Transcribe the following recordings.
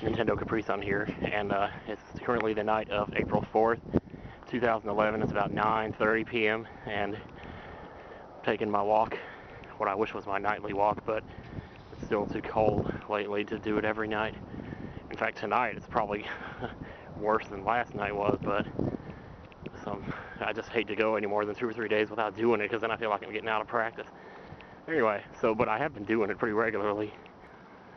Nintendo Capri Sun here, and it's currently the night of April 4th, 2011. It's about 9:30 p.m. and taking my walk, what I wish was my nightly walk, but it's still too cold lately to do it every night. In fact, tonight it's probably worse than last night was, but I just hate to go any more than 2 or 3 days without doing it, because then I feel like I'm getting out of practice. Anyway, but I have been doing it pretty regularly.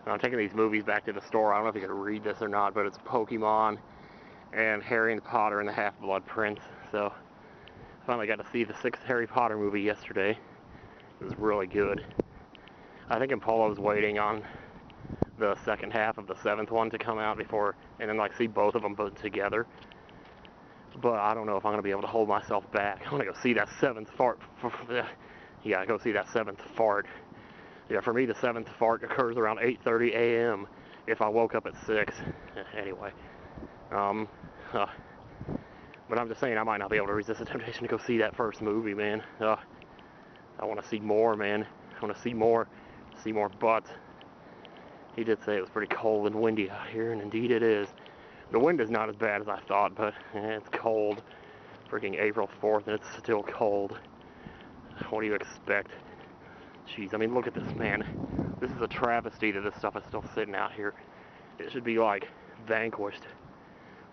I'm taking these movies back to the store. I don't know if you can read this or not, but it's Pokemon and Harry and Potter and the Half-Blood Prince. So I finally got to see the 6th Harry Potter movie yesterday. It was really good. I think Impolo's waiting on the second half of the 7th one to come out before, and then like see both of them put together. But I don't know if I'm going to be able to hold myself back. I'm going to go see that 7th fart. Yeah, go see that 7th fart. Yeah, for me, the 7th fart occurs around 8:30 a.m. if I woke up at 6. Anyway, but I'm just saying I might not be able to resist the temptation to go see that first movie, man. I want to see more, man. I want to see more butts. He did say it was pretty cold and windy out here, and indeed it is. The wind is not as bad as I thought, but it's cold. Freaking April 4th, and it's still cold. What do you expect? Jeez, I mean, look at this, man. This is a travesty that this stuff is still sitting out here. It should be, like, vanquished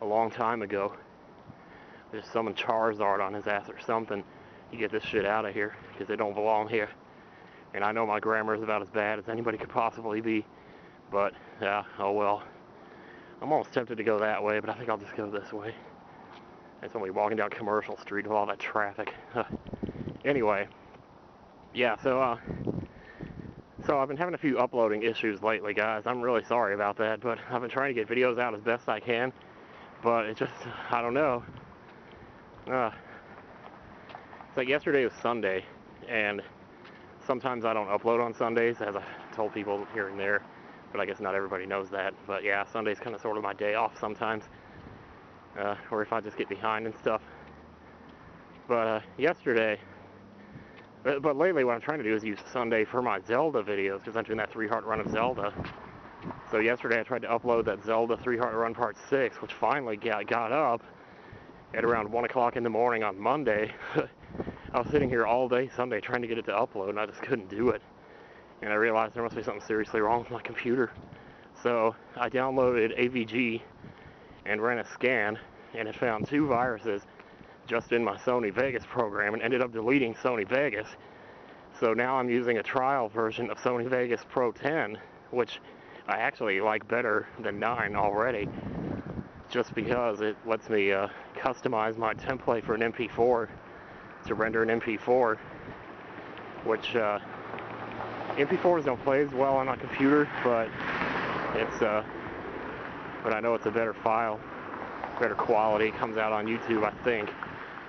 a long time ago. There's summon Charizard on his ass or something. You get this shit out of here, because it don't belong here. And I know my grammar is about as bad as anybody could possibly be. But, yeah, oh well. I'm almost tempted to go that way, but I think I'll just go this way. It's only walking down Commercial Street with all that traffic. Anyway. Yeah, so I've been having a few uploading issues lately, guys. I'm really sorry about that, but I've been trying to get videos out as best I can, but it just, I don't know. It's like yesterday was Sunday, and sometimes I don't upload on Sundays, as I told people here and there, but I guess not everybody knows that. But yeah, Sunday's kind of sort of my day off sometimes, or if I just get behind and stuff. But yesterday... But lately what I'm trying to do is use Sunday for my Zelda videos, because I'm doing that 3-heart run of Zelda. So yesterday I tried to upload that Zelda 3-heart run part 6, which finally got up at around 1 o'clock in the morning on Monday. I was sitting here all day Sunday trying to get it to upload, and I just couldn't do it. And I realized there must be something seriously wrong with my computer. So I downloaded AVG and ran a scan, and it found 2 viruses just in my Sony Vegas program, and ended up deleting Sony Vegas. So now I'm using a trial version of Sony Vegas Pro 10, which I actually like better than 9 already, just because it lets me customize my template for an MP4 to render an MP4, which MP4s don't play as well on my computer, but but I know it's a better file, better quality. It comes out on YouTube, I think.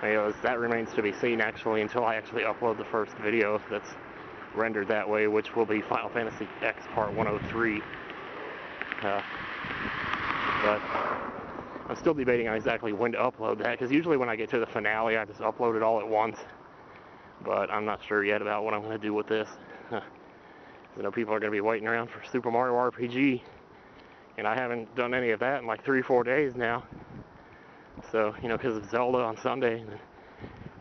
Anyways, that remains to be seen, actually, until I actually upload the first video that's rendered that way, which will be Final Fantasy X Part 103. But I'm still debating on exactly when to upload that, because usually when I get to the finale, I just upload it all at once. But I'm not sure yet about what I'm going to do with this. I know people are going to be waiting around for Super Mario RPG, and I haven't done any of that in like 3 or 4 days now. So, you know, because of Zelda on Sunday,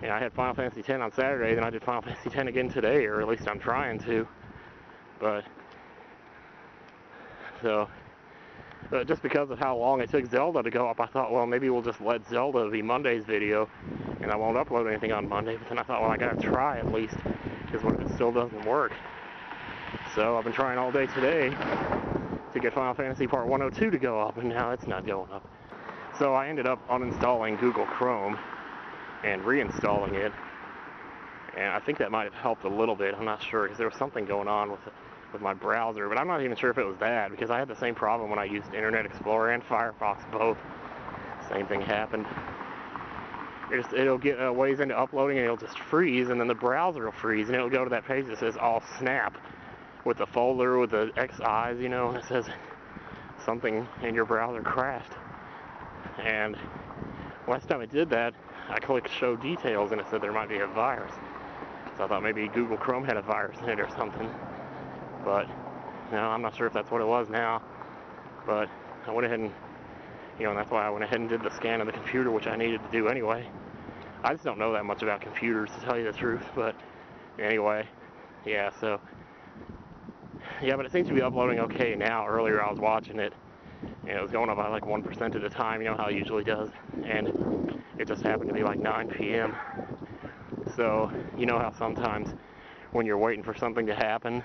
and I had Final Fantasy X on Saturday, then I did Final Fantasy X again today, or at least I'm trying to. But just because of how long it took Zelda to go up, I thought, well, maybe we'll just let Zelda be Monday's video, and I won't upload anything on Monday. But then I thought, well, I gotta try at least, because what if it still doesn't work? So I've been trying all day today to get Final Fantasy Part 102 to go up, and now it's not going up. So I ended up uninstalling Google Chrome and reinstalling it, and I think that might have helped a little bit. I'm not sure, because there was something going on with my browser, but I'm not even sure if it was that, because I had the same problem when I used Internet Explorer and Firefox both. Same thing happened. It'll get a ways into uploading, and it'll just freeze, and then the browser will freeze, and it'll go to that page that says all snap with the folder with the XIs, you know, and it says something in your browser crashed. And last time it did that, I clicked show details and it said there might be a virus. So I thought maybe Google Chrome had a virus in it or something. But no, I'm not sure if that's what it was now. But I went ahead and, and that's why I went ahead and did the scan of the computer, which I needed to do anyway. I just don't know that much about computers, to tell you the truth, but anyway, yeah, so, yeah, but it seems to be uploading okay now. Earlier I was watching it, and it was going up by like 1% at a time, you know how it usually does, and it just happened to be like 9 p.m. So, you know how sometimes when you're waiting for something to happen,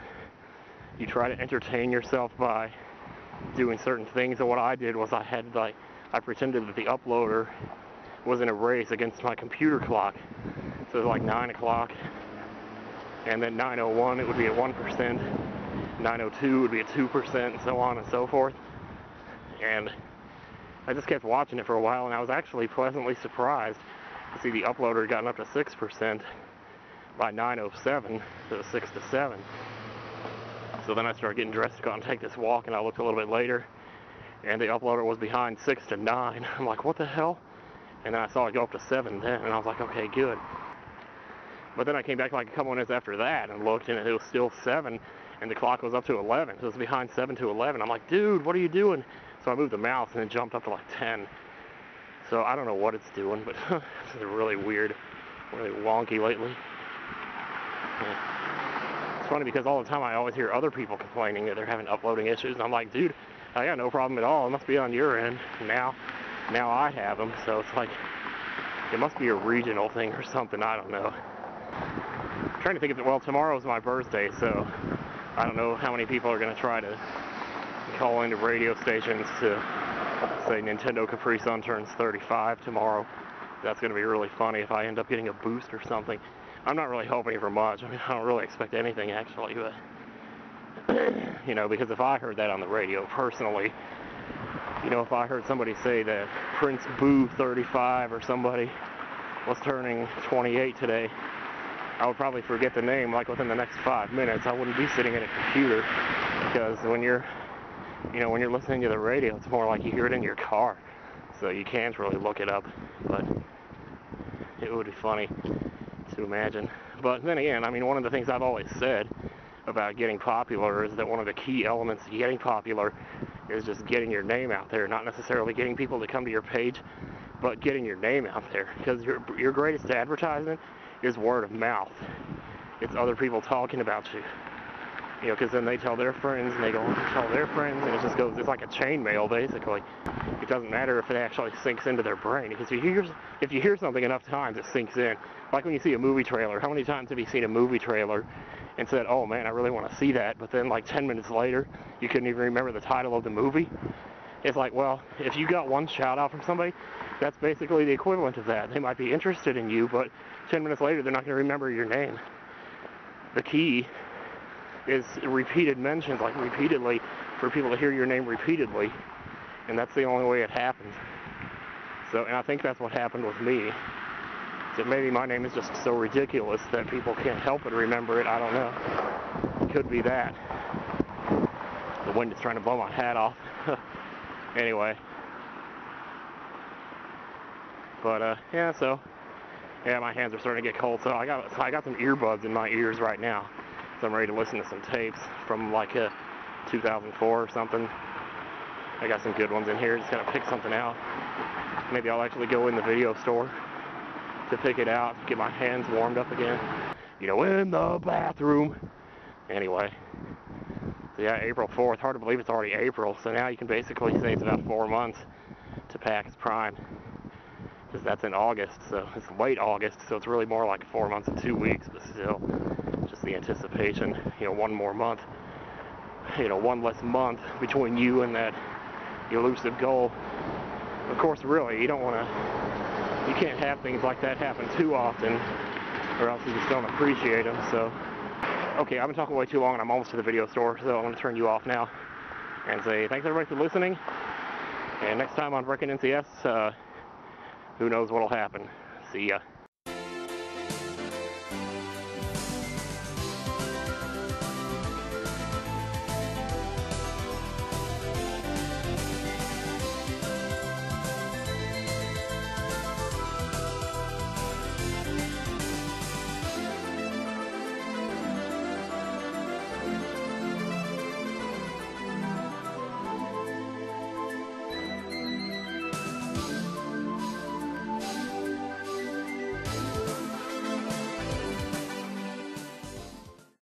you try to entertain yourself by doing certain things, and what I did was I pretended that the uploader was in a race against my computer clock. So it was like 9 o'clock, and then 9:01 it would be at 1%, 9:02 would be at 2%, and so on and so forth. And I just kept watching it for a while, and I was actually pleasantly surprised to see the uploader had gotten up to 6% by 9:07, so it was 6 to 7. So then I started getting dressed to go out and take this walk, and I looked a little bit later, and the uploader was behind 6 to 9. I'm like, what the hell? And then I saw it go up to 7 then, and I was like, okay, good. But then I came back like a couple minutes after that and looked, and it was still 7, and the clock was up to 11. So it was behind 7 to 11. I'm like, dude, what are you doing? So I moved the mouse, and it jumped up to like 10. So I don't know what it's doing, but it's really weird, really wonky lately. Yeah. It's funny because all the time I always hear other people complaining that they're having uploading issues, and I'm like, dude, I got no problem at all. It must be on your end. Now I have them, so it's like, it must be a regional thing or something, I don't know. I'm trying to think of it, well, tomorrow's my birthday, so I don't know how many people are going to try to call into radio stations to say Nintendo Capri Sun turns 35 tomorrow. That's going to be really funny if I end up getting a boost or something. I'm not really hoping for much. I mean, I don't really expect anything, actually, but, because if I heard that on the radio personally, if I heard somebody say that Prince Boo 35 or somebody was turning 28 today, I would probably forget the name like within the next 5 minutes. I wouldn't be sitting at a computer, because when you're listening to the radio, it's more like you hear it in your car, so you can't really look it up, but it would be funny to imagine. But then again, I mean, one of the things I've always said about getting popular is that one of the key elements to getting popular is just getting your name out there, not necessarily getting people to come to your page, but getting your name out there, because your greatest advertisement is word of mouth. It's other people talking about you, because then they tell their friends, and they go on to tell their friends, and it just goes, it's like a chain mail, basically. It doesn't matter if it actually sinks into their brain, because if you hear something enough times, it sinks in. Like when you see a movie trailer, how many times have you seen a movie trailer and said, oh man, I really want to see that, but then like 10 minutes later, you couldn't even remember the title of the movie? It's like, well, if you got one shout out from somebody, that's basically the equivalent of that. They might be interested in you, but 10 minutes later, they're not going to remember your name. The key is repeated mentions, like repeatedly, for people to hear your name repeatedly, and that's the only way it happens. So, and I think that's what happened with me. So maybe my name is just so ridiculous that people can't help but remember it. I don't know. It could be that. The wind is trying to blow my hat off. Anyway. But yeah, so yeah, my hands are starting to get cold. So I got some earbuds in my ears right now. So I'm ready to listen to some tapes from like 2004 or something. I got some good ones in here. Just gonna pick something out. Maybe I'll actually go in the video store to pick it out, get my hands warmed up again, in the bathroom. Anyway, so yeah, April 4th, hard to believe it's already April, so now you can basically say it's about 4 months to PAX Prime, because that's in August, so it's late August, so it's really more like 4 months and 2 weeks, but still, just the anticipation, one more month, one less month between you and that elusive goal. Of course, really, you can't have things like that happen too often, or else you just don't appreciate them. So, okay, I've been talking way too long, and I'm almost to the video store, so I'm going to turn you off now and say thanks everybody for listening. And next time on Breaking NCS, who knows what'll happen. See ya.